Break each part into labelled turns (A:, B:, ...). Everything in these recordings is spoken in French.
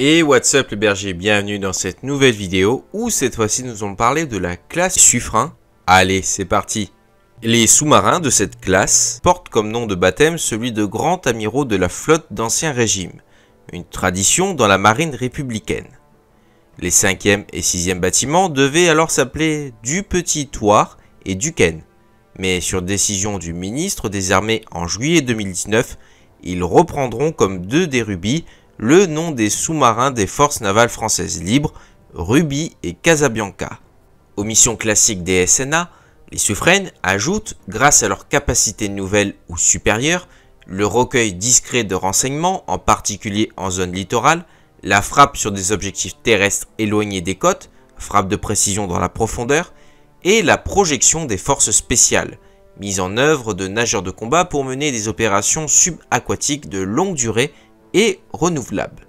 A: Et what's up les bergers, bienvenue dans cette nouvelle vidéo où cette fois-ci nous allons parler de la classe Suffren. Allez, c'est parti. Les sous-marins de cette classe portent comme nom de baptême celui de grand amiraux de la flotte d'Ancien Régime, une tradition dans la marine républicaine. Les 5e et 6e bâtiments devaient alors s'appeler du Petit Thouars et Duquesne, mais sur décision du ministre des Armées en juillet 2019, ils reprendront comme deux des rubis le nom des sous-marins des forces navales françaises libres, Ruby et Casabianca. Aux missions classiques des SNA, les Suffren ajoutent, grâce à leur capacité nouvelle ou supérieure, le recueil discret de renseignements, en particulier en zone littorale, la frappe sur des objectifs terrestres éloignés des côtes, frappe de précision dans la profondeur, et la projection des forces spéciales, mise en œuvre de nageurs de combat pour mener des opérations subaquatiques de longue durée et renouvelable.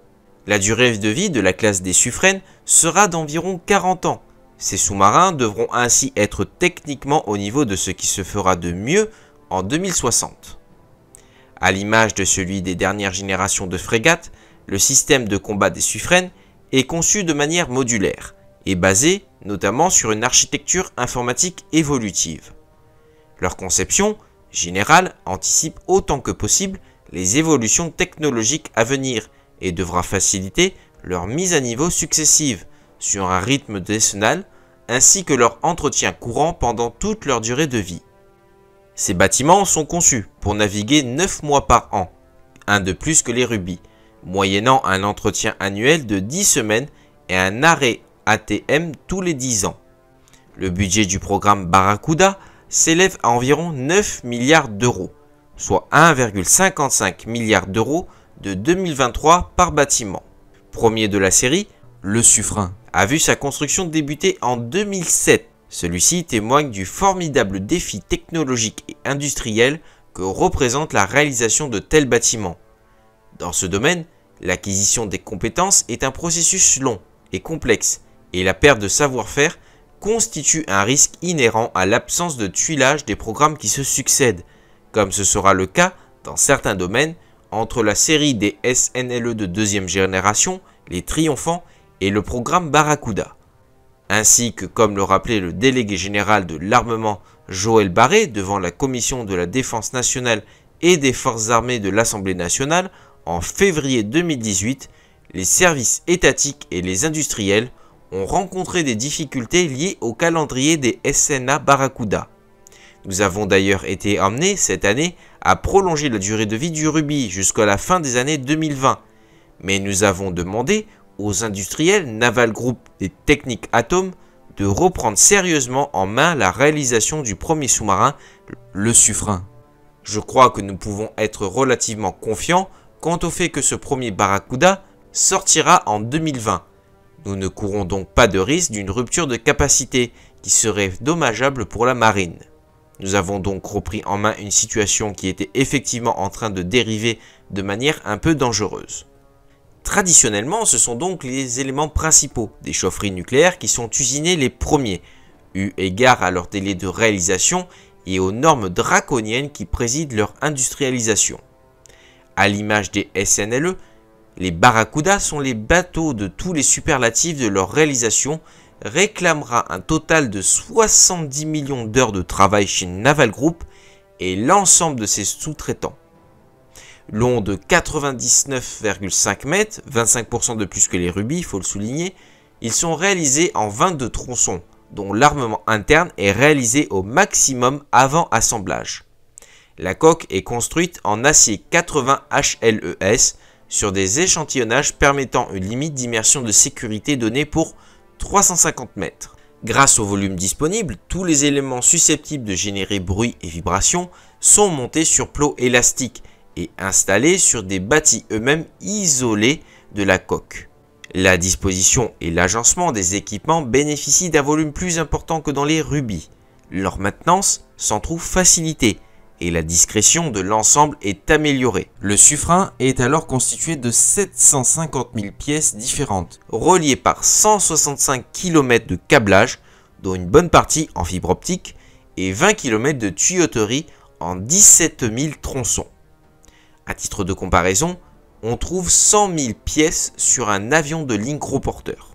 A: La durée de vie de la classe des Suffren sera d'environ 40 ans. Ces sous-marins devront ainsi être techniquement au niveau de ce qui se fera de mieux en 2060. À l'image de celui des dernières générations de frégates, le système de combat des Suffren est conçu de manière modulaire et basé notamment sur une architecture informatique évolutive. Leur conception générale anticipe autant que possible les évolutions technologiques à venir et devra faciliter leur mise à niveau successive sur un rythme décennal ainsi que leur entretien courant pendant toute leur durée de vie. Ces bâtiments sont conçus pour naviguer 9 mois par an, un de plus que les rubis, moyennant un entretien annuel de 10 semaines et un arrêt ATM tous les 10 ans. Le budget du programme Barracuda s'élève à environ 9 milliards d'euros, soit 1,55 milliard d'euros de 2023 par bâtiment. Premier de la série, le Suffren a vu sa construction débuter en 2007. Celui-ci témoigne du formidable défi technologique et industriel que représente la réalisation de tels bâtiments. Dans ce domaine, l'acquisition des compétences est un processus long et complexe, et la perte de savoir-faire constitue un risque inhérent à l'absence de tuilage des programmes qui se succèdent, comme ce sera le cas dans certains domaines entre la série des SNLE de deuxième génération, les Triomphants, et le programme Barracuda. Ainsi que, comme le rappelait le délégué général de l'armement Joël Barré devant la Commission de la Défense nationale et des Forces armées de l'Assemblée nationale en février 2018, les services étatiques et les industriels ont rencontré des difficultés liées au calendrier des SNA Barracuda. Nous avons d'ailleurs été amenés cette année à prolonger la durée de vie du Ruby jusqu'à la fin des années 2020, mais nous avons demandé aux industriels Naval Group et Technic Atom de reprendre sérieusement en main la réalisation du premier sous-marin, le Suffren. Je crois que nous pouvons être relativement confiants quant au fait que ce premier Barracuda sortira en 2020. Nous ne courons donc pas de risque d'une rupture de capacité qui serait dommageable pour la marine. Nous avons donc repris en main une situation qui était effectivement en train de dériver de manière un peu dangereuse. Traditionnellement, ce sont donc les éléments principaux des chaufferies nucléaires qui sont usinés les premiers, eu égard à leur délai de réalisation et aux normes draconiennes qui président leur industrialisation. À l'image des SNLE, les Barracuda sont les bateaux de tous les superlatifs de leur réalisation, réclamera un total de 70 millions d'heures de travail chez Naval Group et l'ensemble de ses sous-traitants. Long de 99,5 mètres, 25% de plus que les rubis, il faut le souligner, ils sont réalisés en 22 tronçons, dont l'armement interne est réalisé au maximum avant assemblage. La coque est construite en acier 80 HLES sur des échantillonnages permettant une limite d'immersion de sécurité donnée pour 350 mètres. Grâce au volume disponible, tous les éléments susceptibles de générer bruit et vibration sont montés sur plot élastique et installés sur des bâtis eux-mêmes isolés de la coque. La disposition et l'agencement des équipements bénéficient d'un volume plus important que dans les rubis. Leur maintenance s'en trouve facilitée et la discrétion de l'ensemble est améliorée. Le Suffren est alors constitué de 750 000 pièces différentes, reliées par 165 km de câblage, dont une bonne partie en fibre optique, et 20 km de tuyauterie en 17 000 tronçons. À titre de comparaison, on trouve 100 000 pièces sur un avion de ligne gros porteur.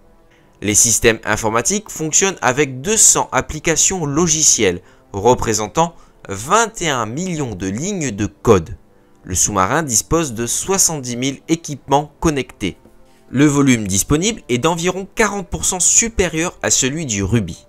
A: Les systèmes informatiques fonctionnent avec 200 applications logicielles représentant 21 millions de lignes de code. Le sous-marin dispose de 70 000 équipements connectés. Le volume disponible est d'environ 40% supérieur à celui du Ruby.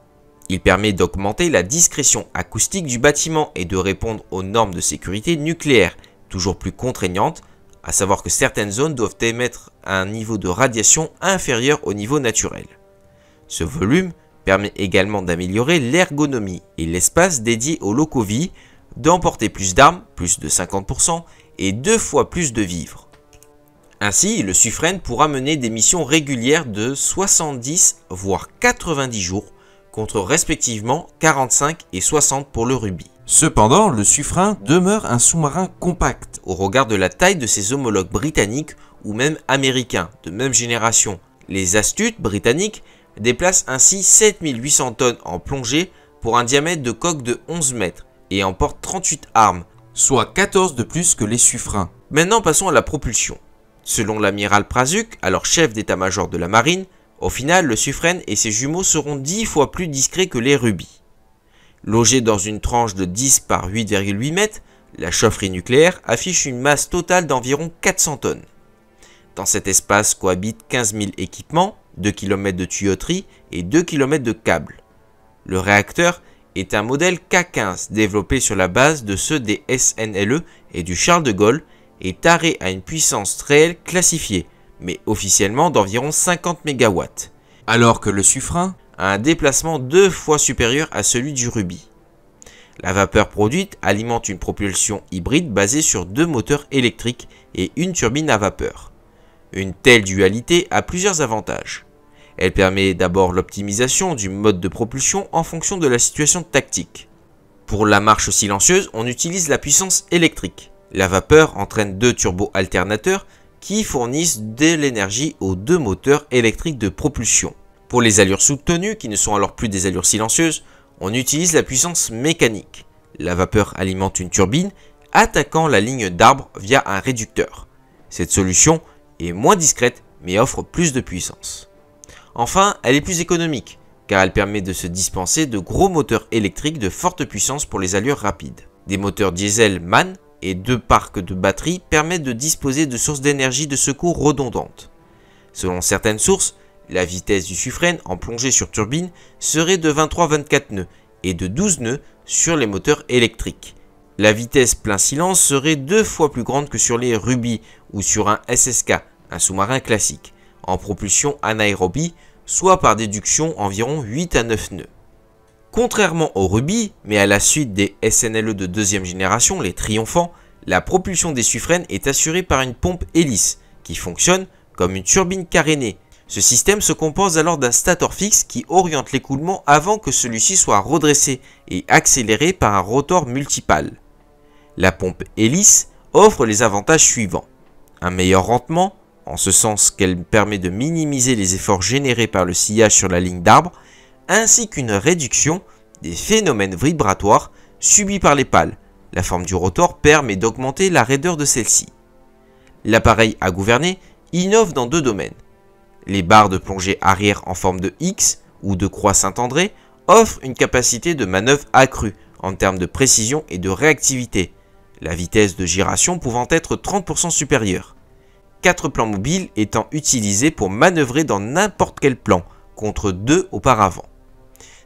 A: Il permet d'augmenter la discrétion acoustique du bâtiment et de répondre aux normes de sécurité nucléaire, toujours plus contraignantes, à savoir que certaines zones doivent émettre un niveau de radiation inférieur au niveau naturel. Ce volume permet également d'améliorer l'ergonomie et l'espace dédié aux locaux-vie, d'emporter plus d'armes, plus de 50%, et 2 fois plus de vivres. Ainsi, le Suffren pourra mener des missions régulières de 70 voire 90 jours, contre respectivement 45 et 60 pour le Ruby. Cependant, le Suffren demeure un sous-marin compact au regard de la taille de ses homologues britanniques ou même américains de même génération. Les Astutes britanniques déplacent ainsi 7800 tonnes en plongée pour un diamètre de coque de 11 mètres et emportent 38 armes, soit 14 de plus que les Suffrens. Maintenant passons à la propulsion. Selon l'amiral Prasuk, alors chef d'état-major de la marine, au final le Suffren et ses jumeaux seront 10 fois plus discrets que les Ruby. Logé dans une tranche de 10 par 8,8 mètres, la chaufferie nucléaire affiche une masse totale d'environ 400 tonnes. Dans cet espace cohabitent 15 000 équipements, 2 km de tuyauterie et 2 km de câbles. Le réacteur est un modèle K15 développé sur la base de ceux des SNLE et du Charles de Gaulle et taré à une puissance réelle classifiée, mais officiellement d'environ 50 MW, alors que le Suffren a un déplacement 2 fois supérieur à celui du Ruby. La vapeur produite alimente une propulsion hybride basée sur 2 moteurs électriques et une turbine à vapeur. Une telle dualité a plusieurs avantages. Elle permet d'abord l'optimisation du mode de propulsion en fonction de la situation tactique. Pour la marche silencieuse, on utilise la puissance électrique. La vapeur entraîne 2 turbo-alternateurs qui fournissent de l'énergie aux 2 moteurs électriques de propulsion. Pour les allures soutenues, qui ne sont alors plus des allures silencieuses, on utilise la puissance mécanique. La vapeur alimente une turbine, attaquant la ligne d'arbre via un réducteur. Cette solution est moins discrète, mais offre plus de puissance. Enfin, elle est plus économique, car elle permet de se dispenser de gros moteurs électriques de forte puissance pour les allures rapides. Des moteurs diesel MAN et 2 parcs de batteries permettent de disposer de sources d'énergie de secours redondantes. Selon certaines sources, la vitesse du Suffren en plongée sur turbine serait de 23-24 nœuds et de 12 nœuds sur les moteurs électriques. La vitesse plein silence serait 2 fois plus grande que sur les Ruby ou sur un SSK, un sous-marin classique, en propulsion anaérobie, soit par déduction environ 8 à 9 nœuds. Contrairement au Ruby, mais à la suite des SNLE de deuxième génération, les triomphants, la propulsion des Suffren est assurée par une pompe hélice qui fonctionne comme une turbine carénée. Ce système se compose alors d'un stator fixe qui oriente l'écoulement avant que celui-ci soit redressé et accéléré par un rotor multipale. La pompe hélice offre les avantages suivants. Un meilleur rendement, en ce sens qu'elle permet de minimiser les efforts générés par le sillage sur la ligne d'arbre, ainsi qu'une réduction des phénomènes vibratoires subis par les pales. La forme du rotor permet d'augmenter la raideur de celle-ci. L'appareil à gouverner innove dans 2 domaines. Les barres de plongée arrière en forme de X ou de croix Saint-André offrent une capacité de manœuvre accrue en termes de précision et de réactivité, la vitesse de giration pouvant être 30% supérieure. 4 plans mobiles étant utilisés pour manœuvrer dans n'importe quel plan, contre 2 auparavant.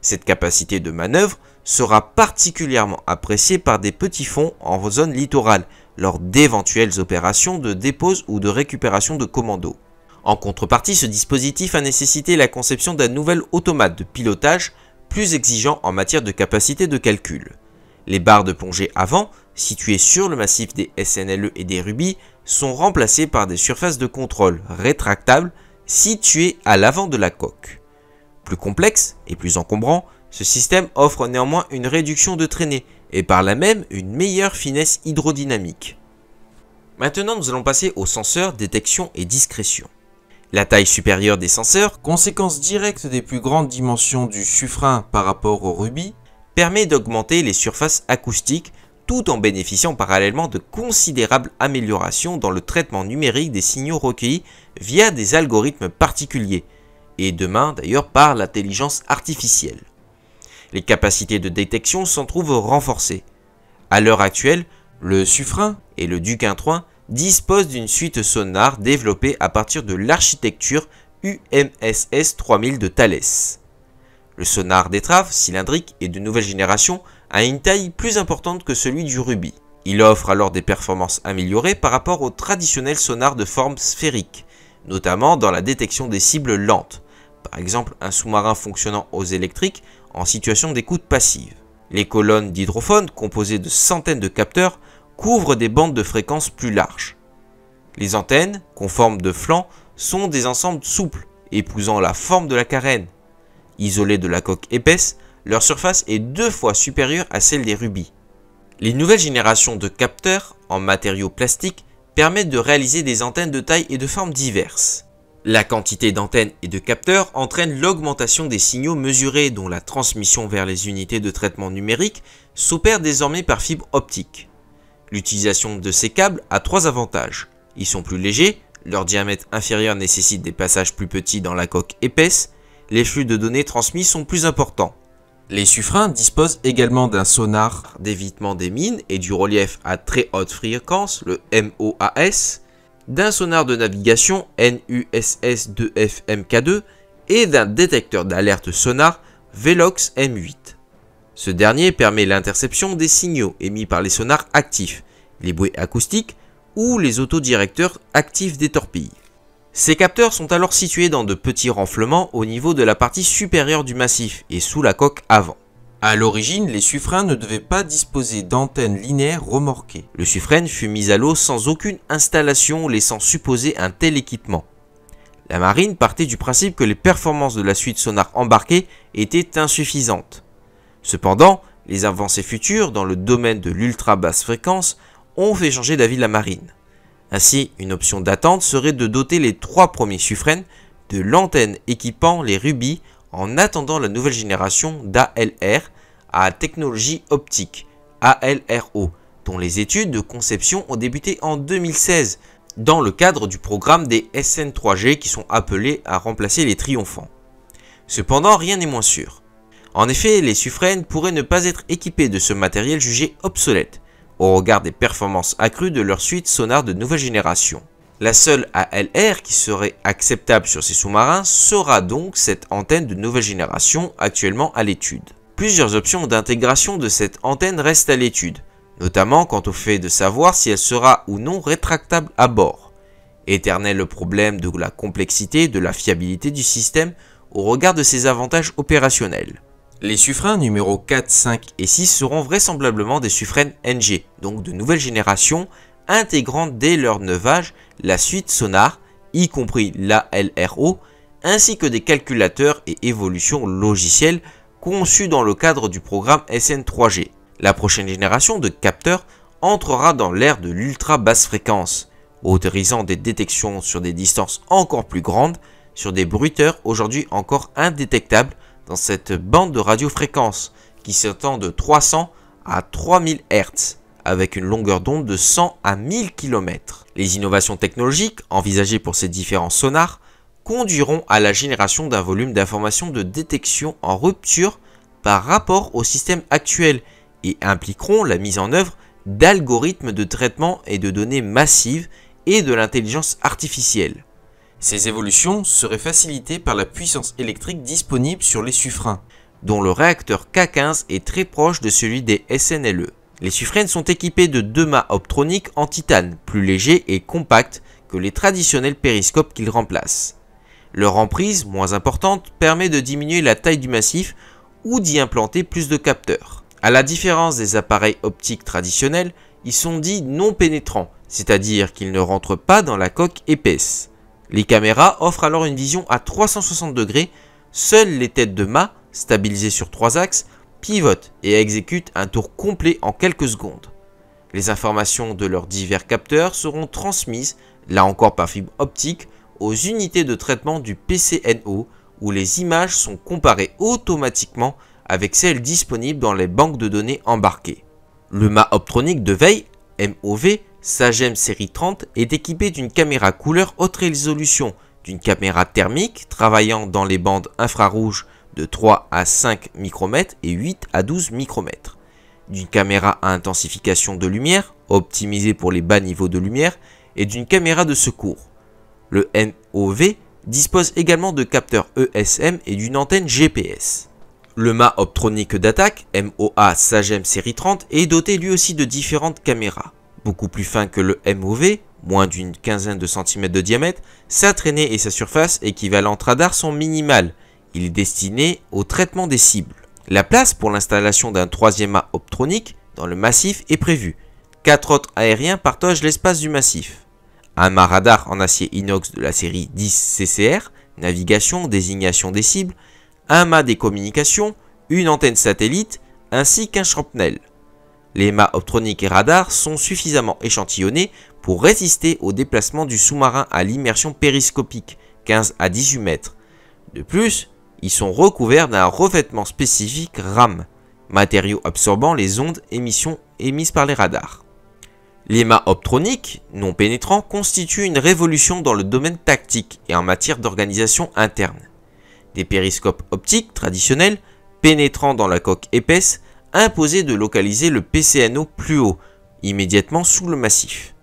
A: Cette capacité de manœuvre sera particulièrement appréciée par des petits fonds en zone littorale lors d'éventuelles opérations de dépose ou de récupération de commandos. En contrepartie, ce dispositif a nécessité la conception d'un nouvel automate de pilotage plus exigeant en matière de capacité de calcul. Les barres de plongée avant, situées sur le massif des SNLE et des Ruby, sont remplacées par des surfaces de contrôle rétractables situées à l'avant de la coque. Plus complexe et plus encombrant, ce système offre néanmoins une réduction de traînée et par là même une meilleure finesse hydrodynamique. Maintenant, nous allons passer aux senseurs détection et discrétion. La taille supérieure des senseurs, conséquence directe des plus grandes dimensions du Suffren par rapport au Ruby, permet d'augmenter les surfaces acoustiques tout en bénéficiant parallèlement de considérables améliorations dans le traitement numérique des signaux recueillis via des algorithmes particuliers, et demain d'ailleurs par l'intelligence artificielle. Les capacités de détection s'en trouvent renforcées. À l'heure actuelle, le Suffren et le Duquin 3 disposent d'une suite sonar développée à partir de l'architecture UMSS 3000 de Thales. Le sonar d'étrave cylindrique et de nouvelle génération a une taille plus importante que celui du Ruby. Il offre alors des performances améliorées par rapport au traditionnel sonar de forme sphérique, notamment dans la détection des cibles lentes, par exemple un sous-marin fonctionnant aux électriques en situation d'écoute passive. Les colonnes d'hydrophones, composées de centaines de capteurs, couvrent des bandes de fréquences plus larges. Les antennes, conformes de flancs, sont des ensembles souples, épousant la forme de la carène. Isolées de la coque épaisse, leur surface est 2 fois supérieure à celle des rubis. Les nouvelles générations de capteurs en matériaux plastiques permettent de réaliser des antennes de taille et de formes diverses. La quantité d'antennes et de capteurs entraîne l'augmentation des signaux mesurés dont la transmission vers les unités de traitement numérique s'opère désormais par fibre optique. L'utilisation de ces câbles a 3 avantages. Ils sont plus légers, leur diamètre inférieur nécessite des passages plus petits dans la coque épaisse, les flux de données transmis sont plus importants. Les Suffren disposent également d'un sonar d'évitement des mines et du relief à très haute fréquence, le MOAS, d'un sonar de navigation NUSS-2F-MK2 et d'un détecteur d'alerte sonar Velox M8. Ce dernier permet l'interception des signaux émis par les sonars actifs, les bruits acoustiques ou les autodirecteurs actifs des torpilles. Ces capteurs sont alors situés dans de petits renflements au niveau de la partie supérieure du massif et sous la coque avant. A l'origine, les Suffren ne devaient pas disposer d'antennes linéaires remorquées. Le Suffren fut mis à l'eau sans aucune installation laissant supposer un tel équipement. La marine partait du principe que les performances de la suite sonar embarquée étaient insuffisantes. Cependant, les avancées futures dans le domaine de l'ultra basse fréquence ont fait changer d'avis la marine. Ainsi, une option d'attente serait de doter les 3 premiers Suffren de l'antenne équipant les rubis en attendant la nouvelle génération d'ALR à technologie optique, ALRO, dont les études de conception ont débuté en 2016 dans le cadre du programme des SN3G qui sont appelés à remplacer les Triomphants. Cependant, rien n'est moins sûr. En effet, les Suffren pourraient ne pas être équipés de ce matériel jugé obsolète, au regard des performances accrues de leur suite sonar de nouvelle génération. La seule ALR qui serait acceptable sur ces sous-marins sera donc cette antenne de nouvelle génération actuellement à l'étude. Plusieurs options d'intégration de cette antenne restent à l'étude, notamment quant au fait de savoir si elle sera ou non rétractable à bord. Éternel problème de la complexité de la fiabilité du système au regard de ses avantages opérationnels. Les Suffren numéro 4, 5 et 6 seront vraisemblablement des Suffren NG, donc de nouvelle génération, intégrant dès leur neuvage la suite sonar, y compris l'ALRO, ainsi que des calculateurs et évolutions logicielles conçus dans le cadre du programme SN3G. La prochaine génération de capteurs entrera dans l'ère de l'ultra basse fréquence, autorisant des détections sur des distances encore plus grandes, sur des bruiteurs aujourd'hui encore indétectables dans cette bande de radiofréquence qui s'étend de 300 à 3000 Hz, avec une longueur d'onde de 100 à 1000 km. Les innovations technologiques envisagées pour ces différents sonars conduiront à la génération d'un volume d'informations de détection en rupture par rapport au système actuel et impliqueront la mise en œuvre d'algorithmes de traitement et de données massives et de l'intelligence artificielle. Ces évolutions seraient facilitées par la puissance électrique disponible sur les Suffren, dont le réacteur K15 est très proche de celui des SNLE. Les Suffren sont équipés de 2 mâts optroniques en titane, plus légers et compacts que les traditionnels périscopes qu'ils remplacent. Leur emprise, moins importante, permet de diminuer la taille du massif ou d'y implanter plus de capteurs. À la différence des appareils optiques traditionnels, ils sont dits non pénétrants, c'est-à-dire qu'ils ne rentrent pas dans la coque épaisse. Les caméras offrent alors une vision à 360 degrés, seules les têtes de mât, stabilisées sur 3 axes, pivotent et exécutent un tour complet en quelques secondes. Les informations de leurs divers capteurs seront transmises, là encore par fibre optique, aux unités de traitement du PCNO, où les images sont comparées automatiquement avec celles disponibles dans les banques de données embarquées. Le mât optronique de veille, MOV, Sagem série 30 est équipé d'une caméra couleur haute résolution, d'une caméra thermique travaillant dans les bandes infrarouges de 3 à 5 micromètres et 8 à 12 micromètres, d'une caméra à intensification de lumière, optimisée pour les bas niveaux de lumière, et d'une caméra de secours. Le MOV dispose également de capteurs ESM et d'une antenne GPS. Le mât optronique d'attaque, MOA Sagem série 30, est doté lui aussi de différentes caméras. Beaucoup plus fin que le MOV, moins d'une quinzaine de centimètres de diamètre, sa traînée et sa surface équivalente radar sont minimales. Il est destiné au traitement des cibles. La place pour l'installation d'un troisième mât optronique dans le massif est prévue. 4 autres aériens partagent l'espace du massif. Un mât radar en acier inox de la série 10 CCR, navigation, désignation des cibles, un mât des communications, une antenne satellite, ainsi qu'un champnel. Les mâts optroniques et radars sont suffisamment échantillonnés pour résister au déplacement du sous-marin à l'immersion périscopique, 15 à 18 mètres. De plus, ils sont recouverts d'un revêtement spécifique RAM, matériau absorbant les ondes émises par les radars. Les mâts optroniques, non pénétrants, constituent une révolution dans le domaine tactique et en matière d'organisation interne. Des périscopes optiques traditionnels, pénétrant dans la coque épaisse, imposaient de localiser le PCNO plus haut, immédiatement sous le massif.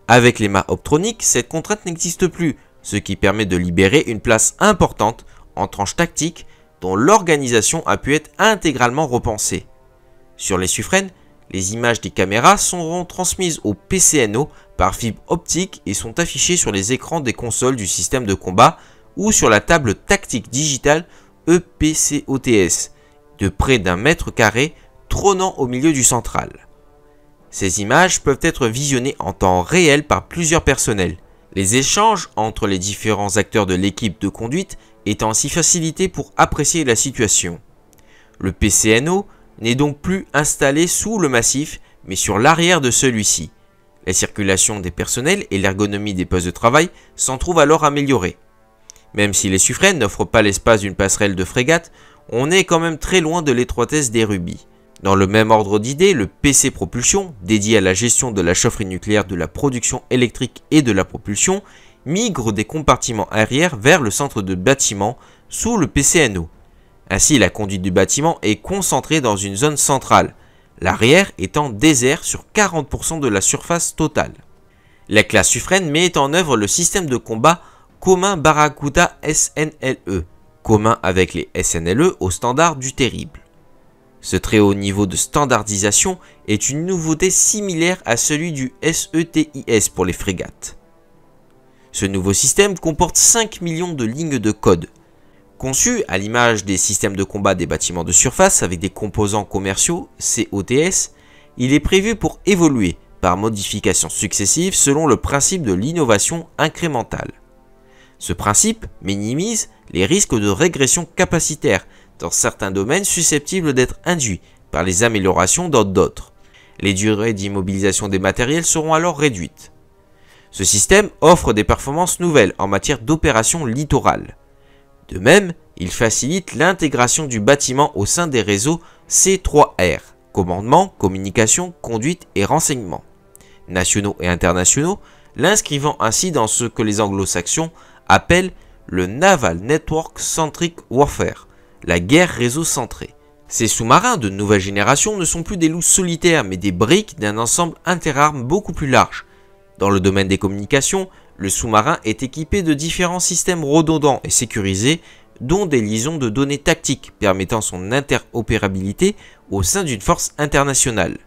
A: Avec les mâts optroniques, cette contrainte n'existe plus, ce qui permet de libérer une place importante en tranche tactique dont l'organisation a pu être intégralement repensée. Sur les suffrènes, les images des caméras seront transmises au PCNO par fibre optique et sont affichées sur les écrans des consoles du système de combat ou sur la table tactique digitale EPCOTS, de près d'1 mètre carré, trônant au milieu du central. Ces images peuvent être visionnées en temps réel par plusieurs personnels, les échanges entre les différents acteurs de l'équipe de conduite étant ainsi facilités pour apprécier la situation. Le PCNO n'est donc plus installé sous le massif, mais sur l'arrière de celui-ci. La circulation des personnels et l'ergonomie des postes de travail s'en trouvent alors améliorées. Même si les suffrènes n'offrent pas l'espace d'une passerelle de frégate, on est quand même très loin de l'étroitesse des rubis. Dans le même ordre d'idées, le PC Propulsion, dédié à la gestion de la chaufferie nucléaire, de la production électrique et de la propulsion, migre des compartiments arrière vers le centre de bâtiment sous le PCNO. Ainsi, la conduite du bâtiment est concentrée dans une zone centrale, l'arrière étant désert sur 40% de la surface totale. La classe suffrène met en œuvre le système de combat commun Barracuda SNLE, commun avec les SNLE au standard du terrible. Ce très haut niveau de standardisation est une nouveauté similaire à celui du SETIS pour les frégates. Ce nouveau système comporte 5 millions de lignes de code. Conçu à l'image des systèmes de combat des bâtiments de surface avec des composants commerciaux COTS, il est prévu pour évoluer par modifications successives selon le principe de l'innovation incrémentale. Ce principe minimise les risques de régression capacitaire dans certains domaines susceptibles d'être induits par les améliorations dans d'autres. Les durées d'immobilisation des matériels seront alors réduites. Ce système offre des performances nouvelles en matière d'opération littorale. De même, il facilite l'intégration du bâtiment au sein des réseaux C3R, commandement, communication, conduite et renseignement, nationaux et internationaux, l'inscrivant ainsi dans ce que les anglo-saxons appellent le Naval Network Centric Warfare, la guerre réseau centrée. Ces sous-marins de nouvelle génération ne sont plus des loups solitaires mais des briques d'un ensemble interarmes beaucoup plus large. Dans le domaine des communications, le sous-marin est équipé de différents systèmes redondants et sécurisés, dont des liaisons de données tactiques permettant son interopérabilité au sein d'une force internationale.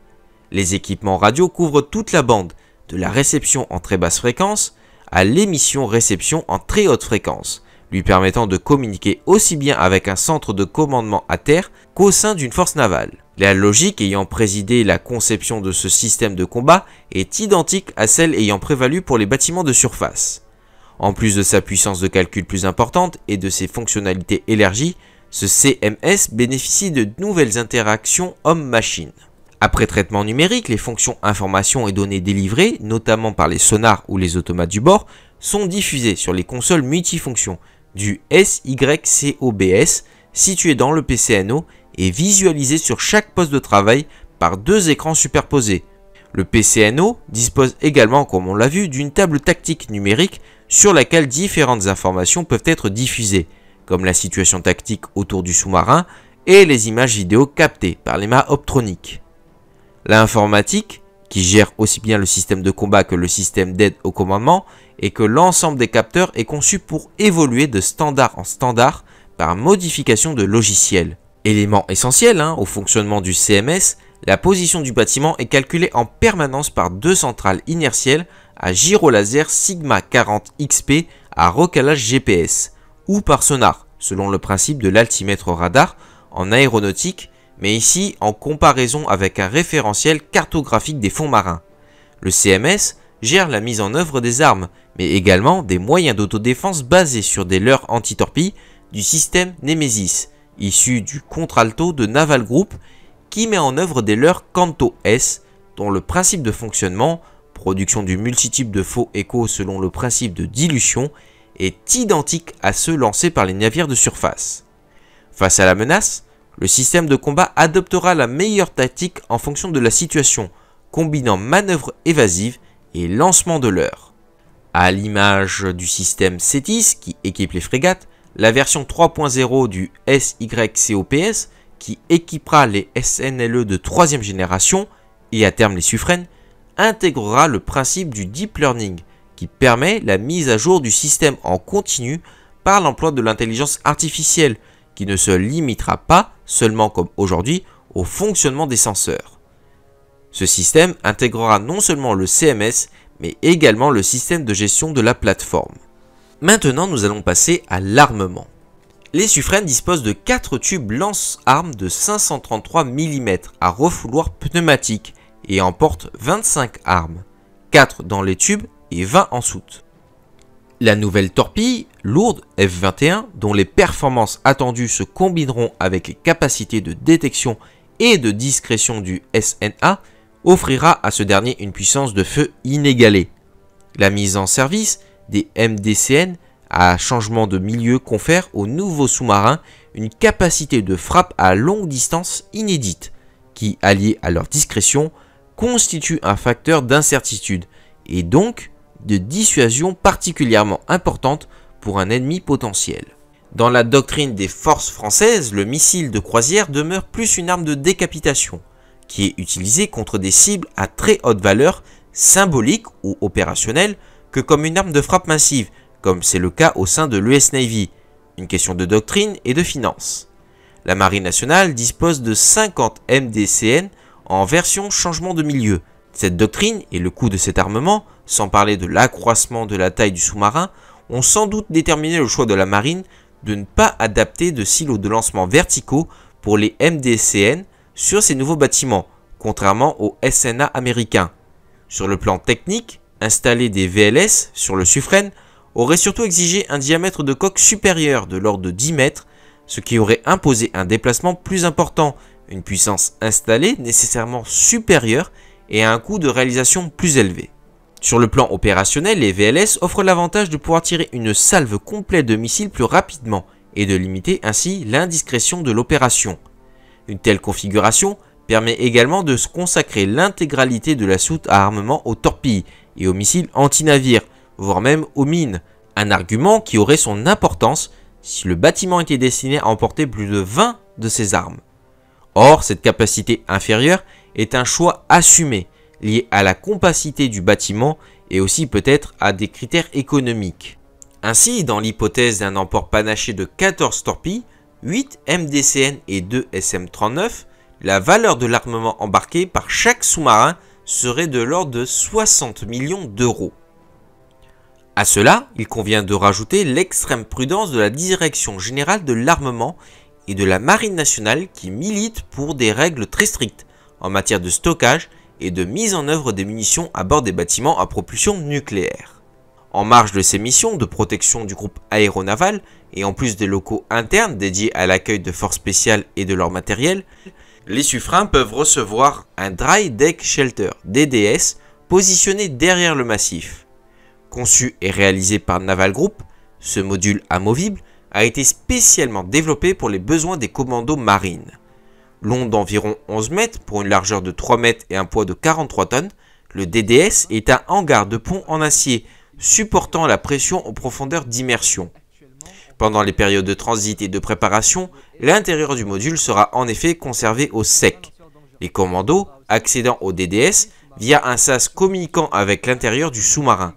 A: Les équipements radio couvrent toute la bande, de la réception en très basse fréquence à l'émission-réception en très haute fréquence, lui permettant de communiquer aussi bien avec un centre de commandement à terre qu'au sein d'une force navale. La logique ayant présidé la conception de ce système de combat est identique à celle ayant prévalu pour les bâtiments de surface. En plus de sa puissance de calcul plus importante et de ses fonctionnalités élargies, ce CMS bénéficie de nouvelles interactions homme-machine. Après traitement numérique, les fonctions information et données délivrées, notamment par les sonars ou les automates du bord, sont diffusées sur les consoles multifonctions du SYCOBS situées dans le PCNO et visualisées sur chaque poste de travail par deux écrans superposés. Le PCNO dispose également, comme on l'a vu, d'une table tactique numérique sur laquelle différentes informations peuvent être diffusées, comme la situation tactique autour du sous-marin et les images vidéo captées par les mâts optroniques. L'informatique, qui gère aussi bien le système de combat que le système d'aide au commandement, et que l'ensemble des capteurs est conçu pour évoluer de standard en standard par modification de logiciels. Élément essentiel au fonctionnement du CMS, la position du bâtiment est calculée en permanence par deux centrales inertielles à gyrolaser Sigma 40 XP à recalage GPS, ou par sonar, selon le principe de l'altimètre radar en aéronautique, mais ici en comparaison avec un référentiel cartographique des fonds marins. Le CMS gère la mise en œuvre des armes, mais également des moyens d'autodéfense basés sur des leurres anti-torpilles du système Nemesis, issu du Contralto de Naval Group, qui met en œuvre des leurres Canto-S, dont le principe de fonctionnement, production du multitype de faux échos selon le principe de dilution, est identique à ceux lancés par les navires de surface. Face à la menace, le système de combat adoptera la meilleure tactique en fonction de la situation, combinant manœuvres évasives et lancement de leurres. À l'image du système CETIS qui équipe les frégates, la version 3.0 du SYCOPS qui équipera les SNLE de 3e génération et à terme les Suffren, intégrera le principe du Deep Learning qui permet la mise à jour du système en continu par l'emploi de l'intelligence artificielle qui ne se limitera pas seulement comme aujourd'hui au fonctionnement des senseurs. Ce système intégrera non seulement le CMS mais également le système de gestion de la plateforme. Maintenant nous allons passer à l'armement. Les Suffren disposent de 4 tubes lance-armes de 533 mm à refouloir pneumatique et emportent 25 armes, 4 dans les tubes et 20 en soute. La nouvelle torpille, lourde F-21, dont les performances attendues se combineront avec les capacités de détection et de discrétion du SNA, offrira à ce dernier une puissance de feu inégalée. La mise en service des MDCN à changement de milieu confère aux nouveaux sous-marins une capacité de frappe à longue distance inédite, qui, alliée à leur discrétion, constitue un facteur d'incertitude et donc de dissuasion particulièrement importante pour un ennemi potentiel. Dans la doctrine des forces françaises, le missile de croisière demeure plus une arme de décapitation, qui est utilisée contre des cibles à très haute valeur, symbolique ou opérationnelle, que comme une arme de frappe massive, comme c'est le cas au sein de l'US Navy, une question de doctrine et de finances. La Marine nationale dispose de 50 MDCN en version changement de milieu. Cette doctrine et le coût de cet armement, sans parler de l'accroissement de la taille du sous-marin, ont sans doute déterminé le choix de la marine de ne pas adapter de silos de lancement verticaux pour les MDCN sur ces nouveaux bâtiments, contrairement aux SNA américains. Sur le plan technique, installer des VLS sur le Suffren aurait surtout exigé un diamètre de coque supérieur de l'ordre de 10 mètres, ce qui aurait imposé un déplacement plus important, une puissance installée nécessairement supérieure et à un coût de réalisation plus élevé. Sur le plan opérationnel, les VLS offrent l'avantage de pouvoir tirer une salve complète de missiles plus rapidement et de limiter ainsi l'indiscrétion de l'opération. Une telle configuration permet également de se consacrer l'intégralité de la soute à armement aux torpilles et aux missiles anti-navires, voire même aux mines, un argument qui aurait son importance si le bâtiment était destiné à emporter plus de 20 de ces armes. Or, cette capacité inférieure est un choix assumé, lié à la compacité du bâtiment et aussi peut-être à des critères économiques. Ainsi, dans l'hypothèse d'un emport panaché de 14 torpilles, 8 MDCN et 2 SM-39, la valeur de l'armement embarqué par chaque sous-marin serait de l'ordre de 60 millions d'euros. À cela, il convient de rajouter l'extrême prudence de la Direction générale de l'armement et de la Marine nationale qui milite pour des règles très strictes en matière de stockage et de mise en œuvre des munitions à bord des bâtiments à propulsion nucléaire. En marge de ces missions de protection du groupe aéronaval et en plus des locaux internes dédiés à l'accueil de forces spéciales et de leur matériel, les Suffren peuvent recevoir un Dry Deck Shelter DDS positionné derrière le massif. Conçu et réalisé par Naval Group, ce module amovible a été spécialement développé pour les besoins des commandos marines. Long d'environ 11 mètres pour une largeur de 3 mètres et un poids de 43 tonnes, le DDS est un hangar de pont en acier supportant la pression aux profondeurs d'immersion. Pendant les périodes de transit et de préparation, l'intérieur du module sera en effet conservé au sec. Les commandos accédant au DDS via un sas communiquant avec l'intérieur du sous-marin.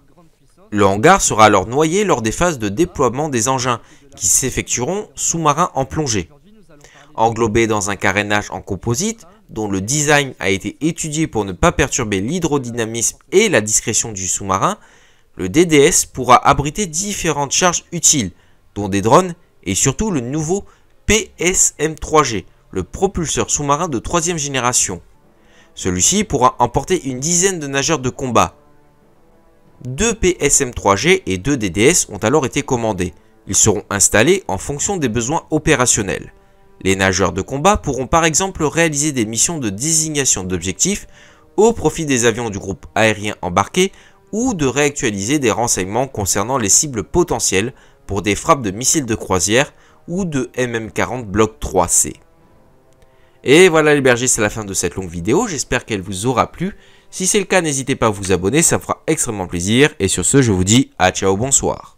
A: Le hangar sera alors noyé lors des phases de déploiement des engins qui s'effectueront sous-marin en plongée. Englobé dans un carénage en composite, dont le design a été étudié pour ne pas perturber l'hydrodynamisme et la discrétion du sous-marin, le DDS pourra abriter différentes charges utiles, dont des drones et surtout le nouveau PSM-3G, le propulseur sous-marin de 3e génération. Celui-ci pourra emporter une dizaine de nageurs de combat. 2 PSM-3G et 2 DDS ont alors été commandés. Ils seront installés en fonction des besoins opérationnels. Les nageurs de combat pourront par exemple réaliser des missions de désignation d'objectifs au profit des avions du groupe aérien embarqué ou de réactualiser des renseignements concernant les cibles potentielles pour des frappes de missiles de croisière ou de MM40 Bloc 3C. Et voilà les bergers, c'est la fin de cette longue vidéo, j'espère qu'elle vous aura plu. Si c'est le cas, n'hésitez pas à vous abonner, ça me fera extrêmement plaisir. Et sur ce, je vous dis à ciao, bonsoir.